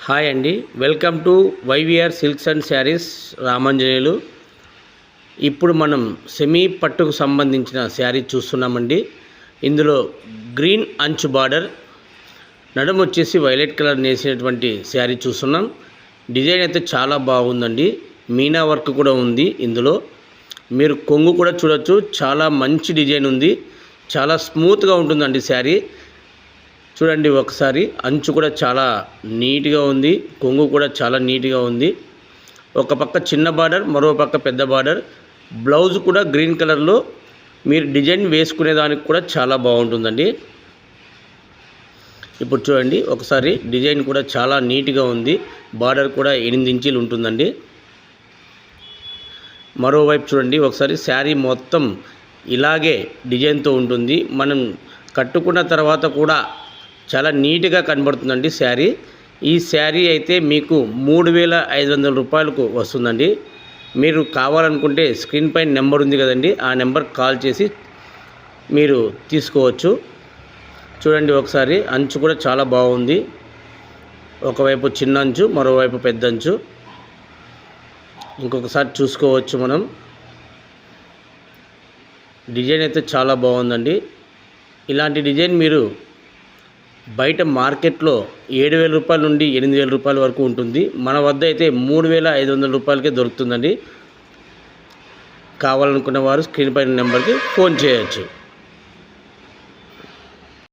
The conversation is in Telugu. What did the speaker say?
హాయ్ అండి, welcome to YVR silks and saris Ramanjaneyulu. ఇప్పుడు మనం సెమీ పట్టుకు సంబంధించిన శారీ చూస్తున్నామండి. ఇందులో గ్రీన్ అంచు బార్డర్, నడుము వచ్చేసి వైలెట్ కలర్ నేసినటువంటి శారీ చూస్తున్నాం. డిజైన్ అయితే చాలా బాగుందండి. మీనా వర్క్ కూడా ఉంది. ఇందులో మీరు కొంగు కూడా చూడొచ్చు, చాలా మంచి డిజైన్ ఉంది. చాలా స్మూత్గా ఉంటుందండి శారీ. చూడండి ఒకసారి, అంచు కూడా చాలా నీట్గా ఉంది, కొంగు కూడా చాలా నీట్గా ఉంది. ఒక పక్క చిన్న బార్డర్, మరో పక్క పెద్ద బార్డర్. బ్లౌజ్ కూడా గ్రీన్ కలర్లో మీరు డిజైన్ వేసుకునేదానికి కూడా చాలా బాగుంటుందండి. ఇప్పుడు చూడండి ఒకసారి, డిజైన్ కూడా చాలా నీట్గా ఉంది. బార్డర్ కూడా 8 ఇంచీలు ఉంటుందండి. మరోవైపు చూడండి ఒకసారి, శారీ మొత్తం ఇలాగే డిజైన్తో ఉంటుంది. మనం కట్టుకున్న తర్వాత కూడా చాలా నీట్గా కనబడుతుందండి శారీ. ఈ శారీ అయితే మీకు 3500 రూపాయలకు వస్తుందండి. మీరు కావాలనుకుంటే స్క్రీన్ పైన నెంబర్ ఉంది కదండి, ఆ నెంబర్కి కాల్ చేసి మీరు తీసుకోవచ్చు. చూడండి ఒకసారి, అంచు కూడా చాలా బాగుంది. ఒకవైపు చిన్న అంచు, మరోవైపు పెద్ద అంచు. ఇంకొకసారి చూసుకోవచ్చు మనం. డిజైన్ అయితే చాలా బాగుందండి. ఇలాంటి డిజైన్ మీరు బయట మార్కెట్లో 7000 రూపాయల నుండి 8000 రూపాయల వరకు ఉంటుంది. మన వద్ద అయితే 3500 రూపాయలకే దొరుకుతుందండి. కావాలనుకున్న వారు స్క్రీన్ పైన నెంబర్కి ఫోన్ చేయొచ్చు.